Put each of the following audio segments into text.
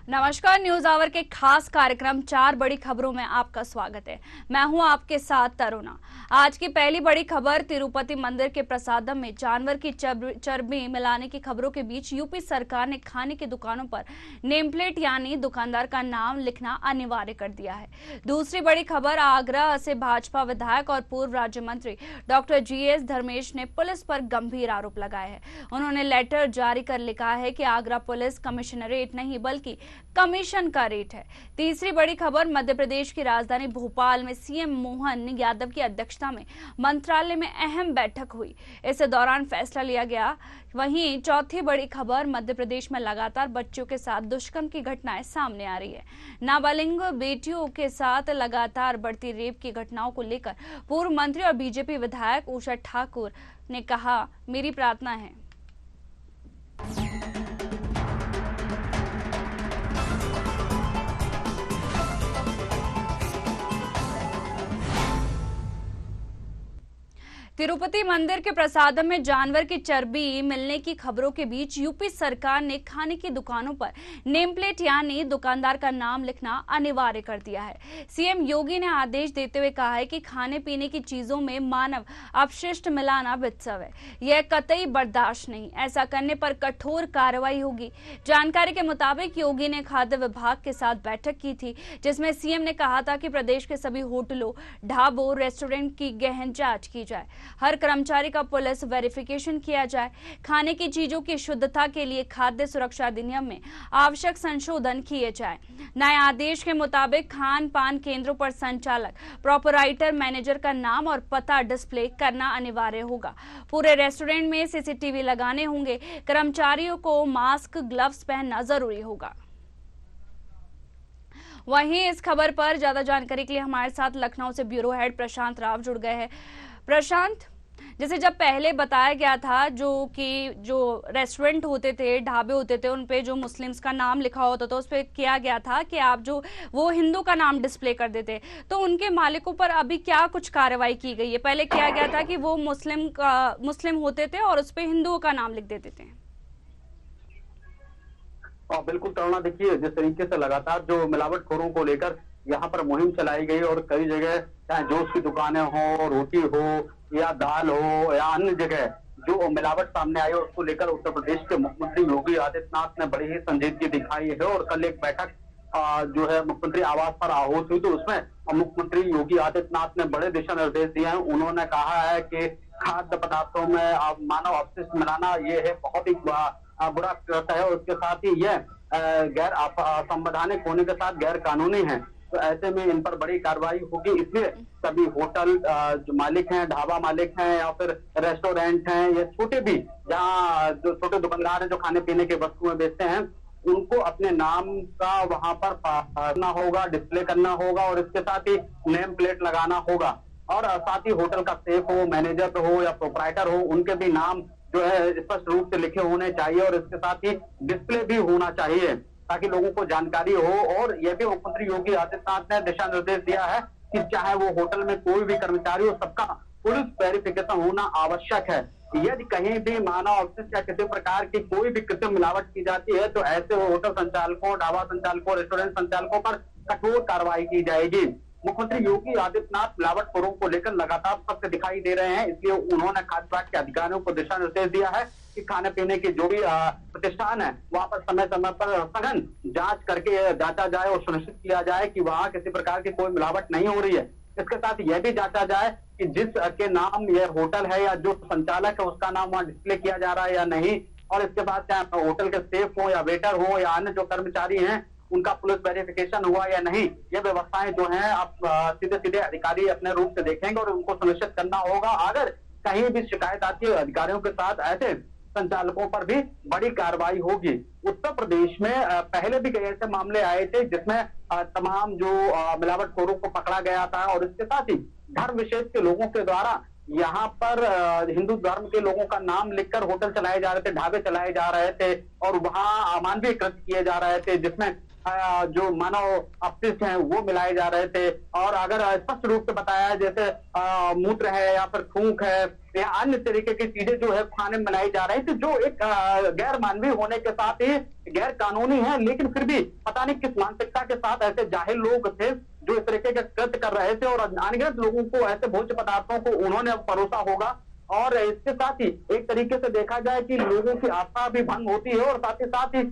नमस्कार, news our के खास कार्यक्रम 4 बड़ी खबरों में आपका स्वागत है। मैं हूं आपके साथ तरुणा। आज की पहली बड़ी खबर, तिरुपति मंदिर के प्रसादम में जानवर की चर्बी मिलाने की खबरों के बीच यूपी सरकार ने खाने की दुकानों पर नेम प्लेट यानी दुकानदार का नाम लिखना अनिवार्य कर दिया है। दूसरी बड़ी खबर, आगरा से भाजपा विधायक और पूर्व राज्य मंत्री डॉक्टर GS धर्मेश ने पुलिस पर गंभीर आरोप लगाए हैं। उन्होंने लेटर जारी कर लिखा है कि आगरा पुलिस कमिश्नरेट नहीं बल्कि कमीशन का रेट है। तीसरी बड़ी खबर, मध्य प्रदेश की राजधानी भोपाल में CM मोहन यादव की अध्यक्षता में मंत्रालय में अहम बैठक हुई। इस दौरान फैसला लिया गया। वहीं चौथी बड़ी खबर, मध्य प्रदेश में लगातार बच्चों के साथ दुष्कर्म की घटनाएं सामने आ रही है। नाबालिग बेटियों के साथ लगातार बढ़ती रेप की घटनाओं को लेकर पूर्व मंत्री और बीजेपी विधायक उषा ठाकुर ने कहा, मेरी प्रार्थना है तिरुपति मंदिर के प्रसादम में जानवर की चर्बी मिलने की खबरों के बीच यूपी सरकार ने खाने की दुकानों पर नेम प्लेट यानी दुकानदार का नाम लिखना अनिवार्य कर दिया है। CM योगी ने आदेश देते हुए कहा है कि खाने पीने की चीजों में मानव अपशिष्ट मिलाना वित्सव है, यह कतई बर्दाश्त नहीं। ऐसा करने पर कठोर कार्रवाई होगी। जानकारी के मुताबिक योगी ने खाद्य विभाग के साथ बैठक की थी, जिसमें CM ने कहा था कि प्रदेश के सभी होटलों, ढाबों, रेस्टोरेंट की गहन जांच की जाए। हर कर्मचारी का पुलिस वेरिफिकेशन किया जाए। खाने की चीजों की शुद्धता के लिए खाद्य सुरक्षा अधिनियम में आवश्यक संशोधन किए जाए। नए आदेश के मुताबिक खान पान केंद्रों पर संचालक, प्रोपराइटर, मैनेजर का नाम और पता डिस्प्ले करना अनिवार्य होगा। पूरे रेस्टोरेंट में CCTV लगाने होंगे। कर्मचारियों को मास्क, ग्लव्स पहनना जरूरी होगा। वहीं इस खबर पर ज्यादा जानकारी के लिए हमारे साथ लखनऊ से ब्यूरो हेड प्रशांत राव जुड़ गए हैं। प्रशांत, जैसे जब पहले बताया गया था जो रेस्टोरेंट होते थे, ढाबे होते थे, उन पे जो मुस्लिम्स का नाम लिखा होता था, उस पे किया गया था कि आप जो वो हिंदू का नाम डिस्प्ले कर देते, तो उनके मालिकों पर अभी क्या कुछ कार्रवाई की गई है? पहले किया गया था कि वो मुस्लिम होते थे और उस पे हिंदुओं का नाम लिख देते थे। बिल्कुल तरुणा, देखिए जिस तरीके से लगातार जो मिलावटखोरों को लेकर यहाँ पर मुहिम चलाई गई और कई जगह चाहे जूस की दुकानें हो, रोटी हो या दाल हो या अन्य जगह जो मिलावट सामने आई, उसको लेकर उत्तर प्रदेश के मुख्यमंत्री योगी आदित्यनाथ ने बड़ी ही संजीदगी दिखाई है। और कल एक बैठक जो है मुख्यमंत्री आवास पर आहूत हुई, तो उसमें मुख्यमंत्री योगी आदित्यनाथ ने बड़े दिशा निर्देश दिए हैं। उन्होंने कहा है कि खाद्य पदार्थों में मानव अपशिष्ट मिलाना ये है बहुत ही बुरा कृत्य है, और उसके साथ ही यह गैर संवैधानिक होने के साथ गैर कानूनी है। तो ऐसे में इन पर बड़ी कार्रवाई होगी। इसलिए सभी होटल जो मालिक हैं, ढाबा मालिक हैं या फिर रेस्टोरेंट हैं या छोटे भी जहाँ जो छोटे दुकानदार हैं जो खाने पीने की वस्तुएं बेचते हैं, उनको अपने नाम का वहां पर करना होगा, डिस्प्ले करना होगा और इसके साथ ही नेम प्लेट लगाना होगा। और साथ ही होटल का सेफ हो, मैनेजर हो या प्रोपराइटर हो, उनके भी नाम जो है स्पष्ट रूप से लिखे होने चाहिए और इसके साथ ही डिस्प्ले भी होना चाहिए ताकि लोगों को जानकारी हो। और यह भी मुख्यमंत्री योगी आदित्यनाथ ने दिशा निर्देश दिया है कि चाहे वो होटल में कोई भी कर्मचारी हो, सबका पुलिस वेरिफिकेशन होना आवश्यक है। यदि कहीं भी मानव अपशिष्ट या किसी प्रकार की कोई भी कृत्रिम मिलावट की जाती है तो ऐसे होटल संचालकों, ढाबा संचालकों, रेस्टोरेंट संचालकों पर कठोर कार्रवाई की जाएगी। मुख्यमंत्री योगी आदित्यनाथ मिलावटखोरों को लेकर लगातार सत्य दिखाई दे रहे हैं, इसलिए उन्होंने खाद्य विभाग के अधिकारियों को दिशा निर्देश दिया है कि खाने पीने के जो भी प्रतिष्ठान है वहां पर समय समय पर सघन जांच करके जांचा जाए और सुनिश्चित किया जाए कि वहां किसी प्रकार की कोई मिलावट नहीं हो रही है। इसके साथ यह भी जांचा जाए कि जिस के नाम यह होटल है या जो संचालक है उसका नाम वहां डिस्प्ले किया जा रहा है या नहीं। और इसके बाद चाहे होटल के सेफ हो या वेटर हो या अन्य जो कर्मचारी हैं उनका पुलिस वेरिफिकेशन हुआ या नहीं, ये व्यवस्थाएं जो हैं आप सीधे सीधे अधिकारी अपने रूप से देखेंगे और उनको सुनिश्चित करना होगा। अगर कहीं भी शिकायत आती है अधिकारियों के साथ, ऐसे संचालकों पर भी बड़ी कार्रवाई होगी। उत्तर प्रदेश में पहले भी कई ऐसे मामले आए थे जिसमें तमाम जो मिलावटखोरों को पकड़ा गया था और इसके साथ ही धर्म विशेष के लोगों के द्वारा यहाँ पर हिंदू धर्म के लोगों का नाम लिखकर होटल चलाए जा रहे थे, ढाबे चलाए जा रहे थे और वहां अमानवीय कृत्य किए जा रहे थे, जिसमें जो मानव अपशिष्ट हैं वो मिलाए जा रहे थे। और अगर स्पष्ट रूप से बताया जैसे मूत्र है या फिर थूक है या अन्य तरीके की चीजें जो है खाने में मिलाई जा रही थी, जो एक गैर मानवीय होने के साथ ही गैर कानूनी है। लेकिन फिर भी पता नहीं किस मानसिकता के साथ ऐसे जाहिल लोग थे जो इस तरीके के कृत्य कर रहे थे और अनगिनत लोगों को ऐसे भोज्य पदार्थों को उन्होंने परोसा होगा। और इसके साथ ही एक तरीके से देखा जाए कि लोगों की आस्था भी भंग होती है और साथ ही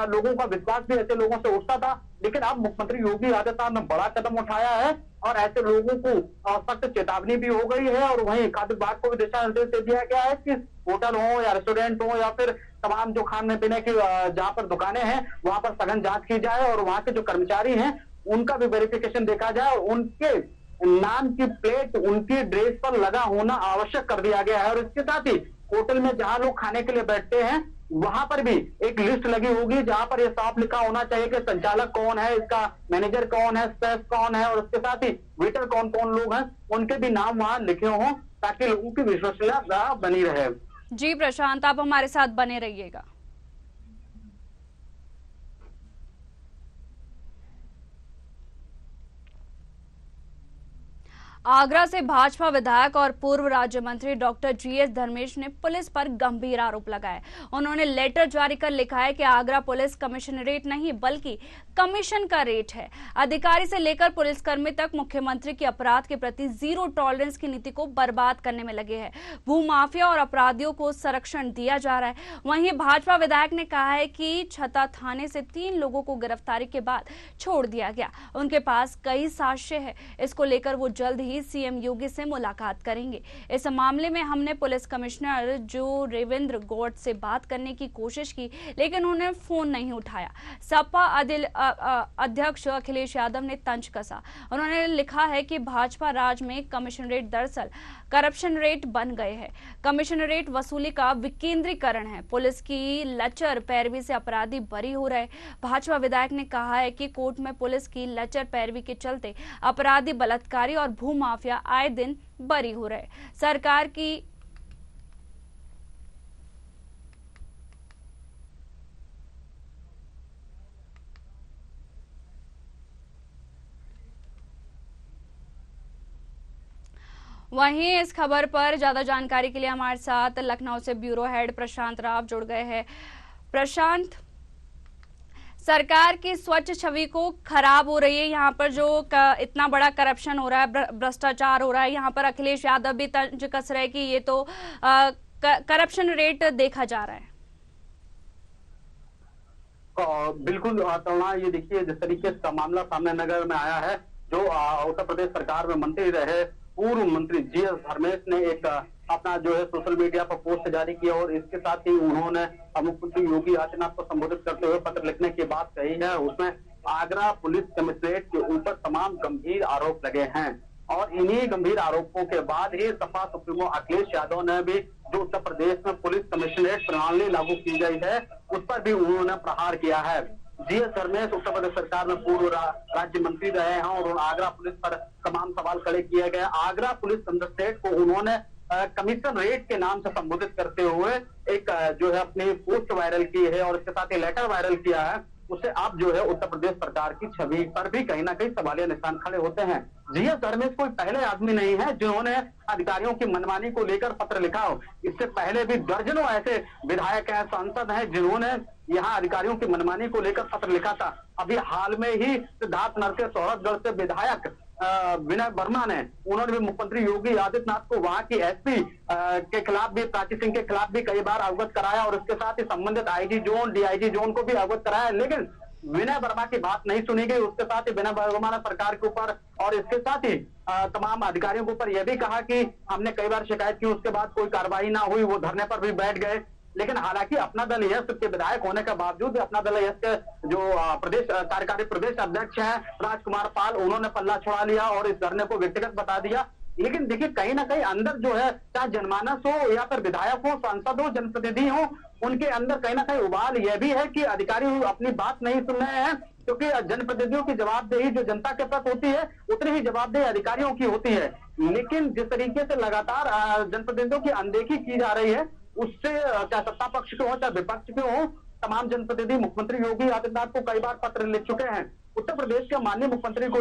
लोगों का विश्वास भी ऐसे लोगों से उठता था। लेकिन अब मुख्यमंत्री योगी आदित्यनाथ ने बड़ा कदम उठाया है और ऐसे लोगों को सख्त चेतावनी भी हो गई है। और वहीं खाद्य विभाग को भी दिशा निर्देश दे दिया गया है कि होटल हो या रेस्टोरेंट हो या फिर तमाम जो खाने पीने की जहां पर दुकानें हैं वहां पर सघन जांच की जाए और वहां के जो कर्मचारी हैं उनका भी वेरिफिकेशन देखा जाए और उनके नाम की प्लेट उनकी ड्रेस पर लगा होना आवश्यक कर दिया गया है। और इसके साथ ही होटल में जहां लोग खाने के लिए बैठते हैं वहां पर भी एक लिस्ट लगी होगी जहां पर यह साफ लिखा होना चाहिए कि संचालक कौन है, इसका मैनेजर कौन है, स्पेस कौन है और उसके साथ ही वेटर कौन कौन लोग हैं, उनके भी नाम वहां लिखे हों ताकि लोगों की विश्वसनीयता बनी रहे। जी प्रशांत, आप हमारे साथ बने रहिएगा। आगरा से भाजपा विधायक और पूर्व राज्य मंत्री डॉक्टर जीएस धर्मेश ने पुलिस पर गंभीर आरोप लगाए। उन्होंने लेटर जारी कर लिखा है कि आगरा पुलिस कमिश्नरेट नहीं बल्कि कमीशन का रेट है। अधिकारी से लेकर पुलिसकर्मी तक मुख्यमंत्री की अपराध के प्रति जीरो टॉलरेंस की नीति को बर्बाद करने में लगे हैं। भूमाफिया और अपराधियों को संरक्षण दिया जा रहा है। वहीं भाजपा विधायक ने कहा है कि छता थाने से 3 लोगों को गिरफ्तारी के बाद छोड़ दिया गया। उनके पास कई साक्ष्य है। इसको लेकर वो जल्द ही सीएम योगी से मुलाकात करेंगे। इस मामले में हमने पुलिस कमिश्नर जो रेवेंद्र गौड़ से बात करने की कोशिश की लेकिन उन्होंने फोन नहीं उठाया। सपा अध्यक्ष अखिलेश यादव ने तंज कसा। उन्होंने लिखा है कि भाजपा राज में कमिश्नरेट दरअसल करप्शन रेट बन गए हैं। कमिश्नरेट वसूली का विकेंद्रीकरण है। पुलिस की लचर पैरवी से अपराधी बरी हो रहे। भाजपा विधायक ने कहा है कि कोर्ट में पुलिस की लचर पैरवी के चलते अपराधी, बलात्कारी और भूमाफिया आए दिन बरी हो रहे। सरकार की वहीं इस खबर पर ज्यादा जानकारी के लिए हमारे साथ लखनऊ से ब्यूरो हेड प्रशांत राव जुड़ गए हैं। प्रशांत, सरकार की स्वच्छ छवि को खराब हो रही है। यहाँ पर जो इतना बड़ा करप्शन हो रहा है, भ्रष्टाचार हो रहा है, यहाँ पर अखिलेश यादव भी तंज कस रहे कि ये तो करप्शन रेट देखा जा रहा है। बिल्कुल तरुणा, ये देखिए जिस तरीके से मामला सामने नगर में आया है, जो उत्तर प्रदेश सरकार में मंत्री रहे पूर्व मंत्री जीएस धर्मेश ने एक अपना जो है सोशल मीडिया पर पोस्ट जारी किया और इसके साथ ही उन्होंने मुख्यमंत्री योगी आदित्यनाथ को संबोधित करते हुए पत्र लिखने की बात कही है। उसमें आगरा पुलिस कमिश्नरेट के ऊपर तमाम गंभीर आरोप लगे हैं और इन्हीं गंभीर आरोपों के बाद ही सपा सुप्रीमो अखिलेश यादव ने भी जो उत्तर प्रदेश में पुलिस कमिश्नरेट प्रणाली लागू की गई है उस पर भी उन्होंने प्रहार किया है। जीएस धर्मेश उत्तर प्रदेश सरकार में पूर्व राज्य मंत्री रहे हैं और आगरा पुलिस पर तमाम सवाल खड़े किए गए। आगरा पुलिस कमिश्नरेट को उन्होंने कमीशन रेट के नाम से संबोधित करते हुए एक जो है अपनी पोस्ट वायरल की है और इसके साथ ही लेटर वायरल किया है। उससे आप जो है उत्तर प्रदेश सरकार की छवि पर भी कहीं ना कहीं सवालिया निशान खड़े होते हैं। जीएस धर्मेश कोई पहले आदमी नहीं है जिन्होंने अधिकारियों की मनमानी को लेकर पत्र लिखा हो। इससे पहले भी दर्जनों ऐसे विधायक हैं, सांसद हैं जिन्होंने यहाँ अधिकारियों की मनमानी को लेकर पत्र लिखा था। अभी हाल में ही सिद्धार्थनगर के सौरभगढ़ से विधायक विनय वर्मा ने उन्होंने भी मुख्यमंत्री योगी आदित्यनाथ को वहां की एसपी के खिलाफ भी, प्राची सिंह के खिलाफ भी कई बार अवगत कराया और इसके साथ ही संबंधित आईजी जोन, डीआईजी जोन को भी अवगत कराया। लेकिन विनय वर्मा की बात नहीं सुनी गई। उसके साथ ही विनय वर्मा ने सरकार के ऊपर और इसके साथ ही तमाम अधिकारियों के ऊपर यह भी कहा कि हमने कई बार शिकायत की, उसके बाद कोई कार्रवाई ना हुई, वो धरने पर भी बैठ गए। लेकिन हालांकि अपना दल यस के विधायक होने के बावजूद अपना दल यस के जो प्रदेश कार्यकारी प्रदेश अध्यक्ष हैं राजकुमार पाल, उन्होंने पल्ला छुड़ा लिया और इस धरने को व्यक्तिगत बता दिया। लेकिन देखिए कहीं ना कहीं अंदर जो है चाहे जनमानस हो या फिर विधायक हो, सांसद हो, जनप्रतिनिधि हो, उनके अंदर कहीं ना कहीं उबाल यह भी है कि अधिकारी अपनी बात नहीं सुन रहे हैं, क्योंकि जनप्रतिनिधियों की जवाबदेही जो जनता के प्रति होती है उतनी ही जवाबदेही अधिकारियों की होती है। लेकिन जिस तरीके से लगातार जनप्रतिनिधियों की अनदेखी की जा रही है उससे चाहे सत्ता पक्ष के हो चाहे विपक्ष के हो, तमाम जनप्रतिनिधि मुख्यमंत्री योगी आदित्यनाथ को कई बार पत्र लिख चुके हैं। उत्तर प्रदेश के माननीय मुख्यमंत्री को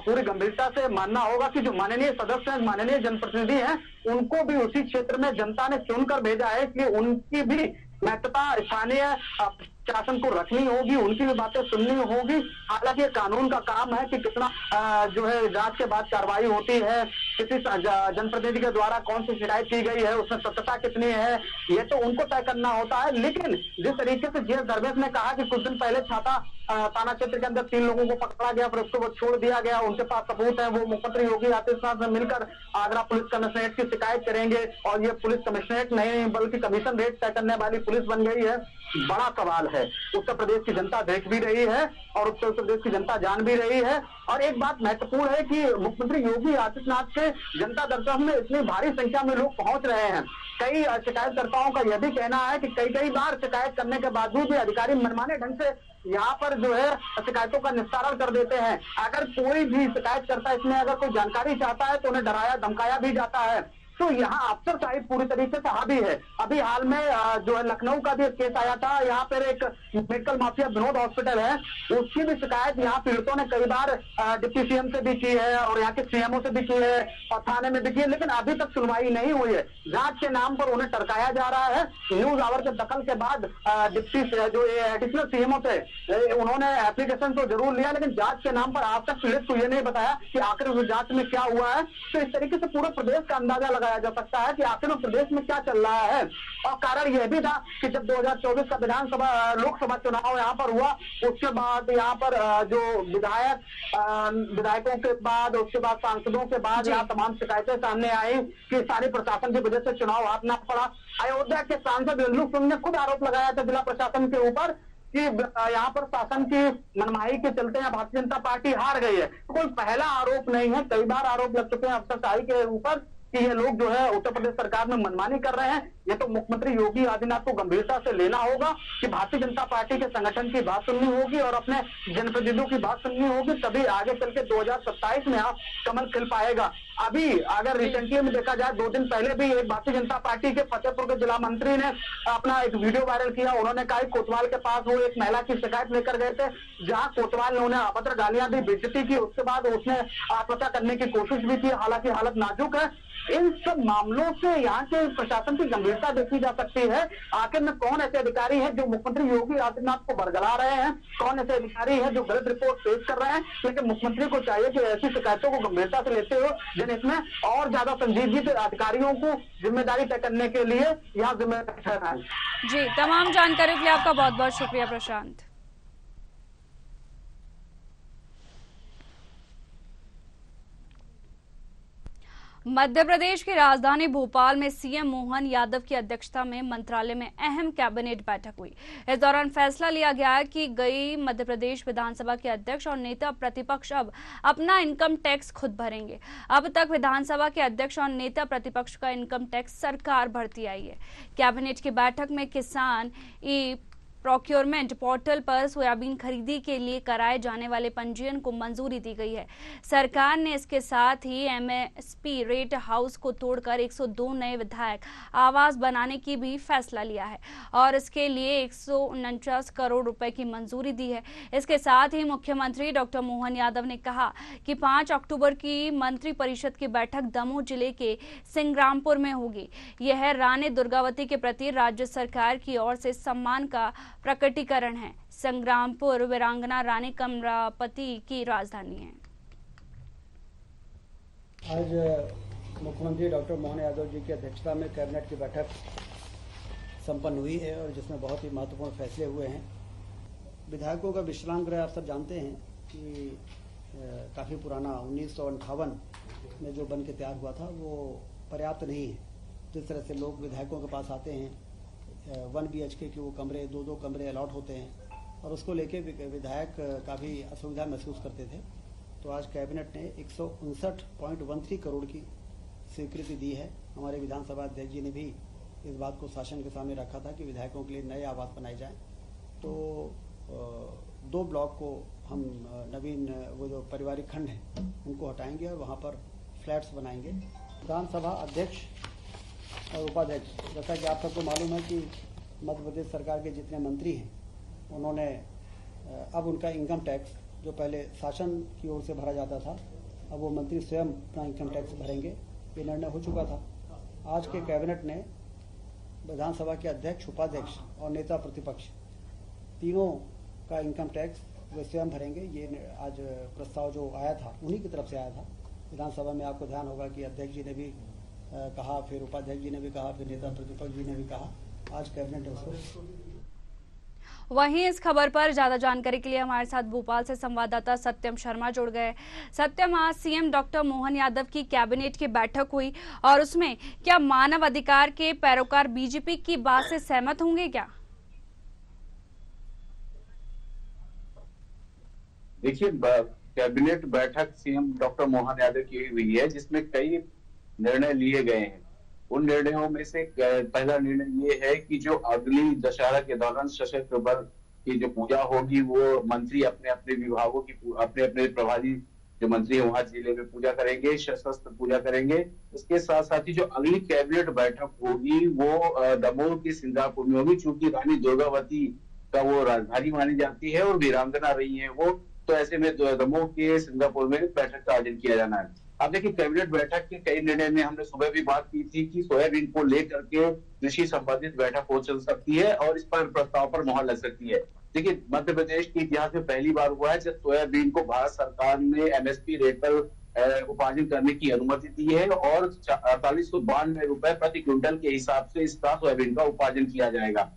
पूरी गंभीरता से मानना होगा कि जो माननीय सदस्य हैं, माननीय जनप्रतिनिधि हैं, उनको भी उसी क्षेत्र में जनता ने चुनकर भेजा है, इसलिए उनकी भी महत्वता स्थानीय शासन को रखनी होगी, उनकी भी बातें सुननी होगी। हालांकि कानून का काम है कि कितना जो है जांच के बाद कार्रवाई होती है, किसी जनप्रतिनिधि के द्वारा कौन सी शिकायत की गई है, उसमें सत्यता कितनी है, ये तो उनको तय करना होता है। लेकिन जिस तरीके से जीएस धर्मेश ने कहा कि कुछ दिन पहले छाता थाना क्षेत्र के अंदर 3 लोगों को पकड़ा गया, फिर उसको छोड़ दिया गया, उनके पास सबूत है, वो मुख्यमंत्री योगी आदित्यनाथ से मिलकर आगरा पुलिस कमिश्नरेट की शिकायत करेंगे और ये पुलिस कमिश्नरेट नहीं बल्कि कमीशन रेट तय करने वाली पुलिस बन गई है। बड़ा सवाल है, उत्तर प्रदेश की जनता देख भी रही है और उत्तर प्रदेश की जनता जान भी रही है। और एक बात महत्वपूर्ण है कि मुख्यमंत्री योगी आदित्यनाथ के जनता दरबार में इतनी भारी संख्या में लोग पहुंच रहे हैं। कई शिकायतकर्ताओं का यह भी कहना है कि कई बार शिकायत करने के बावजूद भी अधिकारी मनमाने ढंग से यहाँ पर जो है शिकायतों का निस्तारण कर देते हैं। अगर कोई भी शिकायत करता है, इसमें अगर कोई जानकारी चाहता है तो उन्हें डराया धमकाया भी जाता है। तो यहाँ अफसरशाही पूरी तरीके से हावी है। अभी हाल में जो है लखनऊ का भी एक केस आया था, यहाँ पर एक मेडिकल माफिया विनोद हॉस्पिटल है, उसकी भी शिकायत यहाँ पीड़ितों ने कई बार डिप्टी सीएम से भी की है और यहाँ के सीएमओ से भी की है और थाने में भी की है, लेकिन अभी तक सुनवाई नहीं हुई है। जांच के नाम पर उन्हें टरकाया जा रहा है। न्यूज आवर के दखल के बाद डिप्टी जो एडिशनल सीएमओ थे, उन्होंने एप्लीकेशन तो जरूर लिया, लेकिन जांच के नाम पर आज तक पुलिस को ये नहीं बताया कि आखिर उस जांच में क्या हुआ है। तो इस तरीके से पूरे प्रदेश का अंदाजा लगाया जा सकता है कि आखिर में प्रदेश में क्या चल रहा है। और कारण यह भी था कि जब 2024 का लोकसभा चुनाव यहाँ पर हुआ, उसके बाद यहाँ पर जो विधायकों के बाद, उसके बाद सांसदों के बाद यहाँ तमाम शिकायतें सामने आई कि स्थानीय प्रशासन की वजह से चुनाव हारना पड़ा। अयोध्या के सांसद लल्लू सिंह ने खुद आरोप लगाया था जिला प्रशासन के ऊपर कि यहाँ पर शासन की मनमाही के चलते यहाँ भारतीय जनता पार्टी हार गई है। तो कोई पहला आरोप नहीं है, कई बार आरोप लग चुके हैं अफसरशाही के ऊपर कि ये लोग जो है उत्तर प्रदेश सरकार में मनमानी कर रहे हैं। ये तो मुख्यमंत्री योगी आदित्यनाथ को गंभीरता से लेना होगा कि भारतीय जनता पार्टी के संगठन की बात सुननी होगी और अपने जनप्रतिनिधियों की बात सुननी होगी, तभी आगे चल के 2027 में आप कमल खिल पाएगा। अभी अगर रिसेंटली में देखा जाए, 2 दिन पहले भी एक भारतीय जनता पार्टी के फतेहपुर के जिला मंत्री ने अपना एक वीडियो वायरल किया। उन्होंने कहा कोतवाल के पास वो एक महिला की शिकायत लेकर गए थे, जहां कोतवाल ने उन्हें अभद्र गालियां दी, बेइज्जती की। उसके बाद उसने आत्महत्या करने की कोशिश भी की, हालांकि हालत नाजुक है। इन सब मामलों से यहाँ के प्रशासन की गंभीरता देखी जा सकती है। आखिर में कौन ऐसे अधिकारी हैं जो मुख्यमंत्री योगी आदित्यनाथ को बरगला रहे हैं, कौन ऐसे अधिकारी हैं जो गलत रिपोर्ट पेश कर रहे हैं। लेकिन मुख्यमंत्री को चाहिए कि ऐसी शिकायतों को गंभीरता से लेते हो, इसमें और ज्यादा संजीदगी से अधिकारियों को जिम्मेदारी तय करने के लिए यहाँ जिम्मेदारी ठहराएं। जी, तमाम जानकारी के लिए आपका बहुत बहुत शुक्रिया प्रशांत। मध्य प्रदेश की राजधानी भोपाल में सीएम मोहन यादव की अध्यक्षता में मंत्रालय में अहम कैबिनेट बैठक हुई। इस दौरान फैसला लिया गया कि गई मध्य प्रदेश विधानसभा के अध्यक्ष और नेता प्रतिपक्ष अब अपना इनकम टैक्स खुद भरेंगे। अब तक विधानसभा के अध्यक्ष और नेता प्रतिपक्ष का इनकम टैक्स सरकार भरती आई है। कैबिनेट की बैठक में किसान ई प्रोक्योरमेंट पोर्टल पर सोयाबीन खरीदी के लिए कराए जाने वाले पंजीयन को मंजूरी दी गई है। सरकार ने इसके साथ ही एमएसपी रेट हाउस को तोड़कर 102 नए विधायक आवास बनाने की भी फैसला लिया है और इसके लिए 149 करोड़ रुपए की मंजूरी दी है। इसके साथ ही मुख्यमंत्री डॉक्टर मोहन यादव ने कहा कि 5 अक्टूबर की मंत्री परिषद की बैठक दमोह जिले के सिंग्रामपुर में होगी। यह रानी दुर्गावती के प्रति राज्य सरकार की ओर से सम्मान का प्रकटीकरण है। संग्रामपुर वीरांगना रानी कमलापति की राजधानी है। आज मुख्यमंत्री डॉक्टर मोहन यादव जी की अध्यक्षता में कैबिनेट की बैठक संपन्न हुई है और जिसमें बहुत ही महत्वपूर्ण फैसले हुए हैं। विधायकों का विश्राम गृह आप सब जानते हैं कि काफ़ी पुराना 1958 में जो बन के तैयार हुआ था वो पर्याप्त नहीं है। जिस तरह से लोग विधायकों के पास आते हैं 1 BHK के वो कमरे 2-2 कमरे अलॉट होते हैं और उसको लेके विधायक काफ़ी असुविधा महसूस करते थे। तो आज कैबिनेट ने 159.13 करोड़ की स्वीकृति दी है। हमारे विधानसभा अध्यक्ष जी ने भी इस बात को शासन के सामने रखा था कि विधायकों के लिए नए आवास बनाए जाएं। तो 2 ब्लॉक को हम नवीन वो जो पारिवारिक खंड है उनको हटाएंगे और वहाँ पर फ्लैट्स बनाएंगे। विधानसभा अध्यक्ष और उपाध्यक्ष, जैसा कि आप सबको मालूम है कि मध्य प्रदेश सरकार के जितने मंत्री हैं उन्होंने अब उनका इनकम टैक्स जो पहले शासन की ओर से भरा जाता था, अब वो मंत्री स्वयं अपना इनकम टैक्स भरेंगे, ये निर्णय हो चुका था। आज के कैबिनेट ने विधानसभा के अध्यक्ष, उपाध्यक्ष और नेता प्रतिपक्ष तीनों का इनकम टैक्स वे स्वयं भरेंगे। ये आज प्रस्ताव जो आया था उन्हीं की तरफ से आया था विधानसभा में। आपको ध्यान होगा कि अध्यक्ष जी ने भी कहा, फिर उपाध्यक्ष जी ने भी कहा, फिर नेता प्रतिपक्ष जी ने भी कहा। आज कैबिनेट उसको। वहीं इस खबर पर ज्यादा जानकारी के लिए हमारे साथ भोपाल से संवाददाता सत्यम शर्मा जुड़ गए। सत्यम, आज सीएम डॉक्टर मोहन यादव की कैबिनेट की बैठक हुई और उसमें क्या मानव अधिकार के पैरोकार बीजेपी की बात से सहमत होंगे क्या? देखिए, कैबिनेट बैठक सीएम डॉक्टर मोहन यादव की हुई है, जिसमें कई निर्णय लिए गए हैं। उन निर्णयों में से पहला निर्णय ये है कि जो अगली दशहरा के दौरान सशस्त्र बल की जो पूजा होगी, वो मंत्री अपने अपने विभागों की अपने अपने प्रभारी जो मंत्री है वहां जिले में पूजा करेंगे, सशस्त्र पूजा करेंगे। इसके साथ साथ ही जो अगली कैबिनेट बैठक होगी वो दमोह की सिंगापुर में होगी, चूंकि रानी दुर्गावती का वो राजधानी मानी जाती है और वीरांगना रही है वो, तो ऐसे में दमोह के सिंगापुर में बैठक का आयोजन किया जाना है। अब देखिए, कैबिनेट बैठक के कई निर्णय में हमने सुबह भी बात की थी कि सोयाबीन को लेकर के कृषि संबंधित बैठक हो चल सकती है और इस पर प्रस्ताव पर मुहर लग सकती है। देखिए, मध्य प्रदेश के इतिहास में पहली बार हुआ है जब सोयाबीन को भारत सरकार ने एमएसपी रेट पर उपार्जन करने की अनुमति दी है और 4892 रुपए प्रति क्विंटल के हिसाब से इसका सोयाबीन का उपार्जन किया जाएगा।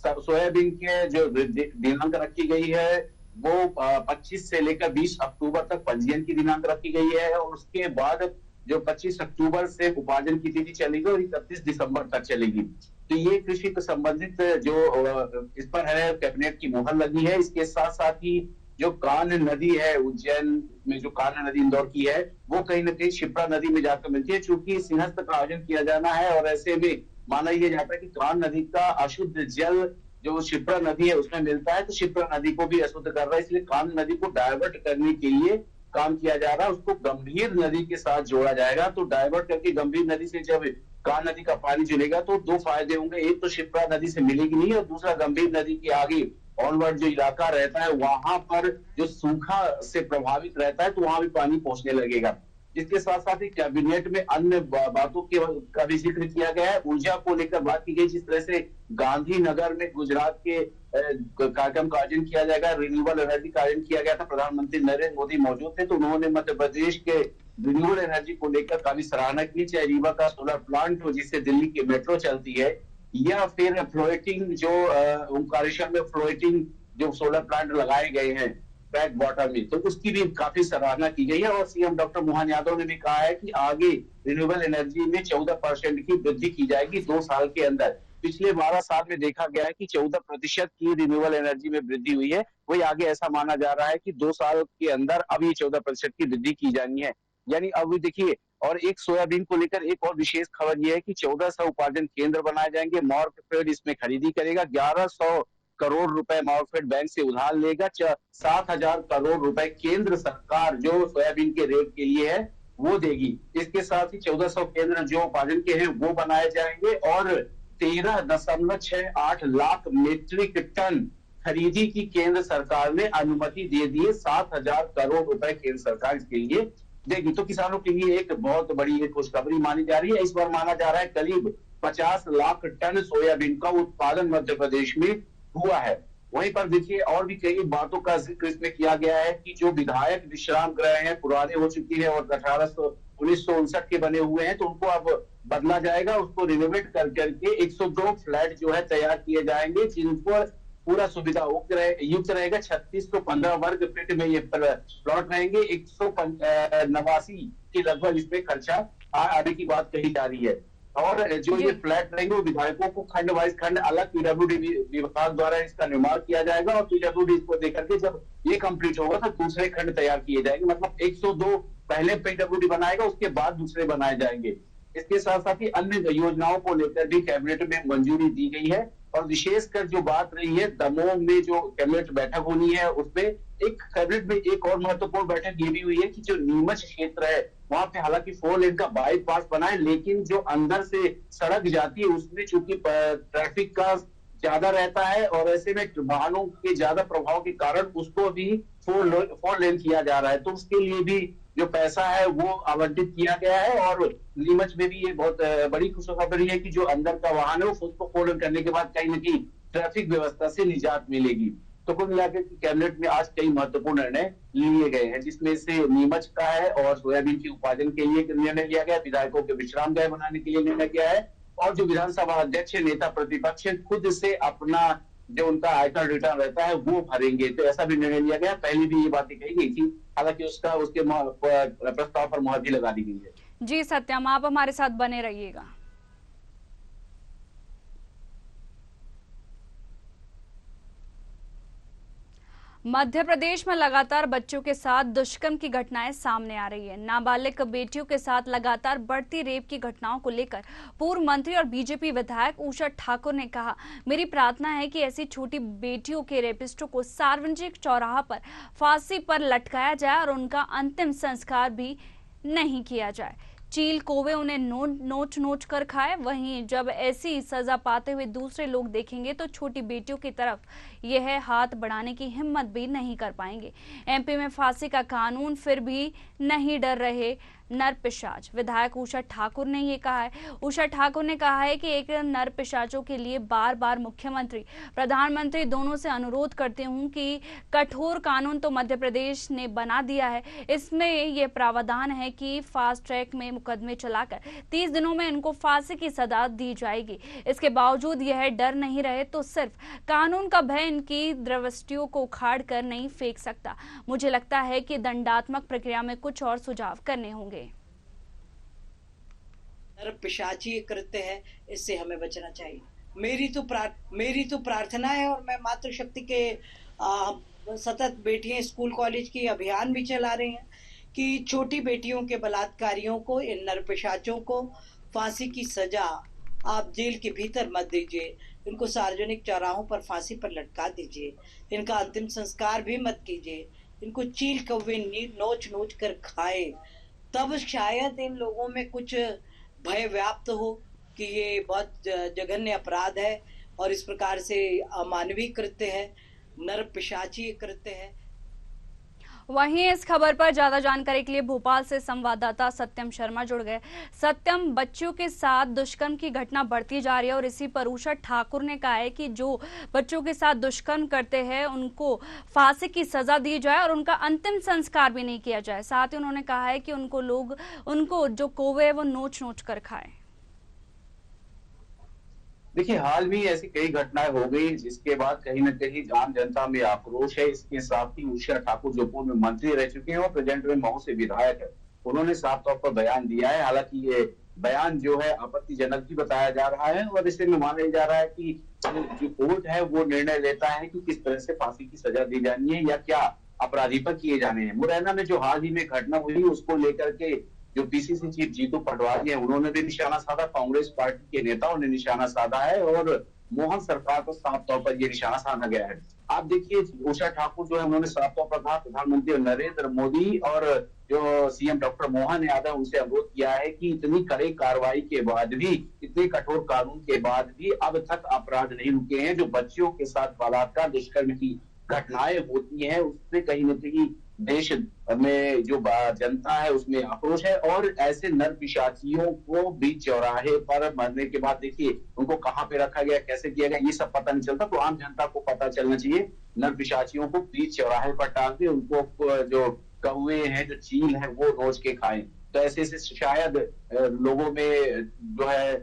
सोयाबीन के जो दिनांक रखी गई है वो 25 से लेकर 20 अक्टूबर तक पंजीयन की दिनांक रखी गई है और उसके बाद जो 25 अक्टूबर से उपार्जन की तिथि चलेगी और 31 दिसंबर तक चलेगी। तो ये कृषि से संबंधित जो इस पर है कैबिनेट की मुहर लगी है। इसके साथ साथ ही जो कान्ह नदी है उज्जैन में, जो कान्ह नदी इंदौर की है, वो कहीं ना कहीं क्षिप्रा नदी में जाकर मिलती है। चूंकि सिंहस्थ का आयोजन किया जाना है और ऐसे में माना यह जाता है कि कान्ह नदी का अशुद्ध जल जो क्षिप्रा नदी है उसमें मिलता है, तो क्षिप्रा नदी को भी अशुद्ध कर रहा है। इसलिए कान्ह नदी को डाइवर्ट करने के लिए काम किया जा रहा है, उसको गंभीर नदी के साथ जोड़ा जाएगा। तो डाइवर्ट करके गंभीर नदी से जब कान्ह नदी का पानी जुड़ेगा तो दो फायदे होंगे, एक तो क्षिप्रा नदी से मिलेगी नहीं और दूसरा गंभीर नदी के आगे ऑनवर्ड जो इलाका रहता है वहां पर जो सूखा से प्रभावित रहता है तो वहां भी पानी पहुंचने लगेगा। इसके साथ साथ ही कैबिनेट में अन्य बातों का भी जिक्र किया गया है। ऊर्जा को लेकर बात की गई, जिस तरह से गांधीनगर में गुजरात के कार्यक्रम का आयोजन किया जाएगा, रिन्यूएबल एनर्जी का आयोजन किया गया था, प्रधानमंत्री नरेंद्र मोदी मौजूद थे, तो उन्होंने मध्य प्रदेश के रिन्यूएबल एनर्जी को लेकर काफी सराहना की। चाहे रीवा का सोलर प्लांट हो जिससे दिल्ली की मेट्रो चलती है, या फिर फ्लोटिंग जो ओमकारेश्वर में फ्लोटिंग जो सोलर प्लांट लगाए गए हैं बैक वाटर में, तो उसकी भी काफी सराहना की गई है। और सीएम डॉक्टर मोहन यादव ने भी कहा है कि आगे रिन्यूएबल एनर्जी में 14% की वृद्धि की जाएगी 2 साल के अंदर। पिछले 12 साल में देखा गया है कि 14% की रिन्यूएबल एनर्जी में वृद्धि हुई है, वही आगे ऐसा माना जा रहा है कि 2 साल के अंदर अभी 14% की वृद्धि की जानी है। यानी अब देखिए, और एक सोयाबीन को लेकर एक और विशेष खबर यह है कि 1400 उपार्जन केंद्र बनाए जाएंगे। मार्कफेड इसमें खरीदी करेगा, 1100 करोड़ रुपए मार्कफेड बैंक से उधार लेगा, 7,000 करोड़ रुपए केंद्र सरकार जो सोयाबीन के रेट के लिए है वो देगी। इसके साथ ही 1400 केंद्र जो उपार्जन के हैं वो बनाए जाएंगे और 13.68 लाख मीट्रिक टन खरीदी की केंद्र सरकार ने अनुमति दे दी है। 7,000 करोड़ रुपए केंद्र सरकार इसके लिए देगी। तो किसानों के लिए एक बहुत बड़ी खुशखबरी मानी जा रही है। इस बार माना जा रहा है करीब 50 लाख टन सोयाबीन का उत्पादन मध्य प्रदेश में हुआ है। वहीं पर देखिए, और भी कई बातों का जिक्र इसमें किया गया है कि जो विधायक विश्राम गृह हैं, पुराने हो चुकी है और 1959 के बने हुए हैं, तो उनको अब बदला जाएगा। उसको रिनोवेट कर करके 102 फ्लैट जो है तैयार किए जाएंगे, जिनको पूरा सुविधा युक्त रहेगा। 3615 वर्ग फीट में ये प्लॉट रहेंगे। 189 के लगभग इसमें खर्चा आने की बात कही जा रही है। और जो ये फ्लैट रहेंगे वो विधायकों को खंड वाइज खंड अलग पीडब्ल्यूडी विभाग द्वारा इसका निर्माण किया जाएगा और पीडब्ल्यूडी इसको देकर के जब ये कंप्लीट होगा तो दूसरे खंड तैयार किए जाएंगे। मतलब 102 पहले पीडब्ल्यूडी बनाएगा, उसके बाद दूसरे बनाए जाएंगे। इसके साथ साथ ही अन्य योजनाओं को लेकर भी कैबिनेट में मंजूरी दी गई है। और विशेषकर जो बात रही है दमोह में जो कैबिनेट बैठक होनी है, उसमें एक कैबिनेट में एक और महत्वपूर्ण बैठक ये भी हुई है कि जो नीमच क्षेत्र है वहां पे हालांकि 4 लेन का बाईपास बना है, लेकिन जो अंदर से सड़क जाती है उसमें चूंकि ट्रैफिक का ज्यादा रहता है और ऐसे में वाहनों के ज्यादा प्रभाव के कारण उसको भी फोर लेन किया जा रहा है। तो उसके लिए भी जो पैसा है वो आवंटित किया गया है और नीमच में भी ये बहुत बड़ी खुशखबरी है कि जो अंदर का वाहन है वो उसको फोर लेन करने के बाद कहीं न कहीं ट्रैफिक व्यवस्था से निजात मिलेगी। तो कुल मिलाकर कैबिनेट में आज कई महत्वपूर्ण निर्णय लिए गए हैं, जिसमें से नीमच का है और सोयाबीन के उत्पादन के लिए निर्णय लिया गया, विधायकों के विश्राम गृह बनाने के लिए निर्णय किया है और जो विधानसभा अध्यक्ष नेता प्रतिपक्ष खुद से अपना जो उनका आयकर रिटर्न रहता है वो भरेंगे। तो ऐसा भी निर्णय लिया गया। पहले भी ये बातें कही गई थी, हालांकि उसके प्रस्ताव पर मुहर भी लगा दी गई है। जी सत्यम, आप हमारे साथ बने रहिएगा। मध्य प्रदेश में लगातार बच्चों के साथ दुष्कर्म की घटनाएं सामने आ रही है। नाबालिग बेटियों के साथ लगातार बढ़ती रेप की घटनाओं को लेकर पूर्व मंत्री और बीजेपी विधायक उषा ठाकुर ने कहा, मेरी प्रार्थना है कि ऐसी छोटी बेटियों के रेपिस्टों को सार्वजनिक चौराहा पर फांसी पर लटकाया जाए और उनका अंतिम संस्कार भी नहीं किया जाए। चील कौवे उन्हें नोच नोच कर खाए। वहीं जब ऐसी सजा पाते हुए दूसरे लोग देखेंगे तो छोटी बेटियों की तरफ यह हाथ बढ़ाने की हिम्मत भी नहीं कर पाएंगे। एमपी में फांसी का कानून फिर भी नहीं डर रहे नरपिशाच। विधायक उषा ठाकुर ने ये कहा है। उषा ठाकुर ने कहा है कि एक नरपिशाचों के लिए बार बार मुख्यमंत्री प्रधानमंत्री दोनों से अनुरोध करते हूं कि कठोर कानून तो मध्य प्रदेश ने बना दिया है, इसमें यह प्रावधान है कि फास्ट ट्रैक में मुकदमे चलाकर 30 दिनों में इनको फांसी की सजा दी जाएगी। इसके बावजूद यह डर नहीं रहे तो सिर्फ कानून का भय इनकी दृष्टियों को उखाड़ कर नहीं फेंक सकता। मुझे लगता है कि दंडात्मक प्रक्रिया में कुछ और सुझाव करने होंगे। पिशाची कृत्य है, इससे हमें बचना चाहिए। मेरी तो प्रार्थना है और मैं मातृशक्ति के सतत बेटियां स्कूल कॉलेज की अभियान भी चला रहे हैं कि छोटी बेटियों के बलात्कारियों को, इन नरपिशाचों को फांसी की सजा आप जेल के भीतर मत दीजिए, इनको सार्वजनिक चौराहों पर फांसी पर लटका दीजिए, इनका अंतिम संस्कार भी मत कीजिए, इनको चील कौवे नोच नोच कर खाए। तब शायद इन लोगों में कुछ भय व्याप्त हो कि ये बहुत जघन्य अपराध है और इस प्रकार से अमानवीय कृत्य है, नरपिशाची कृत्य है। वहीं इस खबर पर ज्यादा जानकारी के लिए भोपाल से संवाददाता सत्यम शर्मा जुड़ गए। सत्यम, बच्चों के साथ दुष्कर्म की घटना बढ़ती जा रही है और इसी पर उषा ठाकुर ने कहा है कि जो बच्चों के साथ दुष्कर्म करते हैं उनको फांसी की सजा दी जाए और उनका अंतिम संस्कार भी नहीं किया जाए। साथ ही उन्होंने कहा है कि उनको जो कौवे है वो नोच नोच कर खाए। देखिए, हाल में ऐसी कई घटनाएं हो गई जिसके बाद कहीं न कहीं आम जनता में आक्रोश है। इसके साथ ही उषा ठाकुर जो पूर्व मंत्री रह चुके हैं और प्रेजेंट में मऊ से विधायक है, उन्होंने साफ तौर पर बयान दिया है। हालांकि ये बयान जो है आपत्तिजनक भी बताया जा रहा है और इसे माना जा रहा है कि जो कोर्ट है वो निर्णय लेता है कि किस तरह से फांसी की सजा दी जानी है या क्या अपराधी पर किए जाने हैं। मुरैना में जो हाल ही में घटना हुई उसको लेकर के जो पीसीसी चीफ जीतू पटवारी है उन्होंने भी निशाना साधा, कांग्रेस पार्टी के नेताओं ने निशाना साधा है और मोहन सरकार को साफ तौर पर यह निशाना साधा गया है। आप देखिए, उषा ठाकुर जो है उन्होंने साफ तौर पर कहा प्रधानमंत्री नरेंद्र मोदी और जो सीएम डॉक्टर मोहन यादव उनसे अनुरोध किया है कि इतनी कड़ी कार्रवाई के बाद भी, इतने कठोर कानून के बाद भी अब तक अपराध नहीं रुके हैं। जो बच्चियों के साथ बलात्कार दुष्कर्म की घटनाएं होती हैं उससे कहीं न कहीं देश में जो जनता है उसमें आक्रोश है और ऐसे नरपिशाचियों को बीच चौराहे पर मरने के बाद देखिए उनको कहां पे रखा गया, कैसे किया गया, ये सब पता नहीं चलता। तो आम जनता को पता चलना चाहिए। नरपिशाचियों को बीच चौराहे पर टांग के उनको जो कौवे हैं, जो चील है वो नोच के खाएं। तो ऐसे से शायद लोगों में जो है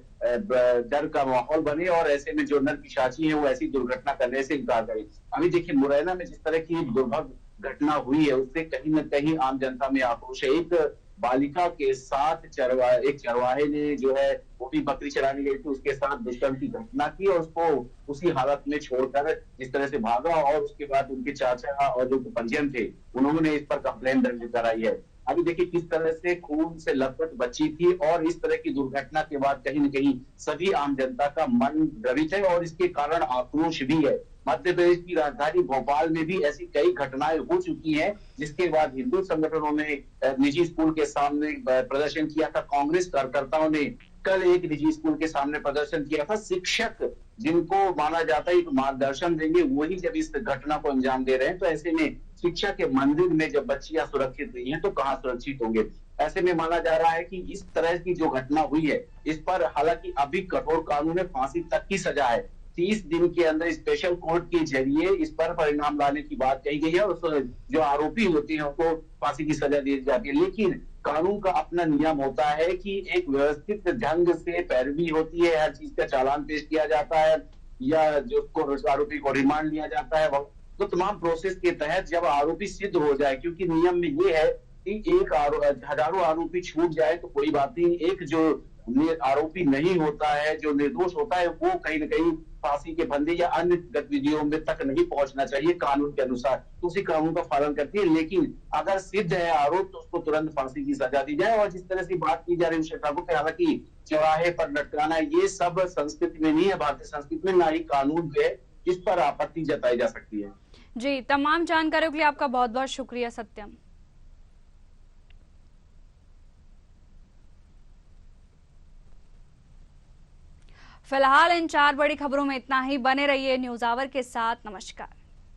डर का माहौल बने और ऐसे में जो नरपिशाची है वो ऐसी दुर्घटना करने से इनकार करें। अभी देखिए, मुरैना में जिस तरह की दुर्भाग्य घटना हुई है उससे कहीं न कहीं आम जनता में आक्रोश है। एक बालिका के साथ एक चरवाहे ने जो है वो भी बकरी चराने गई थी, उसके साथ दुष्कर्म की घटना की और उसको उसी हालत में छोड़कर जिस तरह से भागा और उसके बाद उनके चाचा और जो पंजीयन थे उन्होंने इस पर कंप्लेन दर्ज कराई है। अभी देखिए किस तरह से खून से लथपथ बच्ची थी और इस तरह की दुर्घटना के बाद कहीं न कहीं सभी आम जनता का मन द्रवित है और इसके कारण आक्रोश भी है। मध्य प्रदेश की राजधानी भोपाल में भी ऐसी कई घटनाएं हो चुकी हैं जिसके बाद हिंदू संगठनों ने निजी स्कूल के सामने प्रदर्शन किया था। कांग्रेस कार्यकर्ताओं ने कल एक निजी स्कूल के सामने प्रदर्शन किया था। शिक्षक जिनको माना जाता है कि मार्गदर्शन देंगे, वही जब इस घटना को अंजाम दे रहे हैं, तो ऐसे में शिक्षा के मंदिर में जब बच्चियां सुरक्षित नहीं है तो कहाँ सुरक्षित होंगे। ऐसे में माना जा रहा है कि इस तरह की जो घटना हुई है, इस पर हालांकि अभी कठोर कानून में फांसी तक की सजा है। 30 दिन के अंदर स्पेशल कोर्ट के जरिए इस पर परिणाम लाने की बात कही गई है और जो आरोपी होते हैं उनको फांसी की सजा दी जाती है। लेकिन कानून का अपना नियम होता है कि एक व्यवस्थित ढंग से पैरवी होती है, हर चीज का चालान पेश किया जाता है या जो आरोपी को रिमांड लिया जाता है। तो तमाम प्रोसेस के तहत जब आरोपी सिद्ध हो जाए, क्योंकि नियम में ये है कि एक हजारों आरोपी छूट जाए तो कोई बात नहीं, एक जो आरोपी नहीं होता है, जो निर्दोष होता है, वो कहीं ना कहीं फांसी के फंदे या अन्य गतिविधियों में तक नहीं पहुंचना चाहिए कानून के अनुसार, तो उसी कानून का पालन करती है। लेकिन अगर सिद्ध है आरोप तो उसको तुरंत फांसी की सजा दी जाए। और जिस तरह से बात की जा रही है ठाकुर, हालांकि चौराहे पर लटकाना ये सब संस्कृति में नहीं है, भारतीय संस्कृति में ना ही कानून पे इस पर आपत्ति जताई जा सकती है। जी, तमाम जानकारियों के लिए आपका बहुत बहुत शुक्रिया सत्यम। फिलहाल इन 4 बड़ी खबरों में इतना ही। बने रहिए न्यूज़ आवर के साथ। नमस्कार।